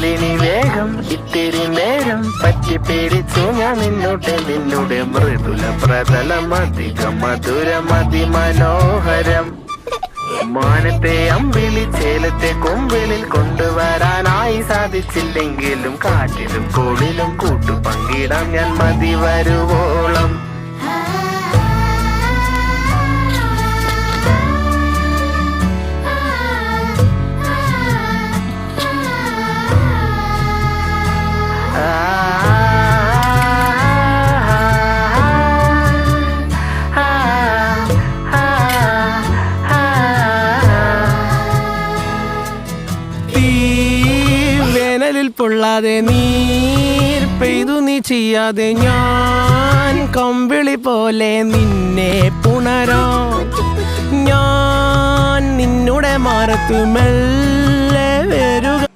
Company വേഗം ഇത്തിരി നേരം പറ്റി പിടിച്ചു ഞാൻ നിന്നുടെ മൃദുല പ്രതലം അധികം മധുരം അതിമനോഹരം. മാനത്തെ അമ്പിളി ചേലത്തെ കൊമ്പിളിൽ കൊണ്ടുവരാനായി സാധിച്ചില്ലെങ്കിലും കാറ്റിലും കോളിലും കൂട്ടു പങ്കിടാം ഞാൻ മതി വരുവോളം. വേനലിൽ പൊള്ളാതെ നീർ പെയ്തു നീ ചെയ്യാതെ ഞാൻ കമ്പിളി പോലെ നിന്നെ പുണരോ. ഞാൻ നിന്നുടെ മാറത്തു മെല്ലെ വരുക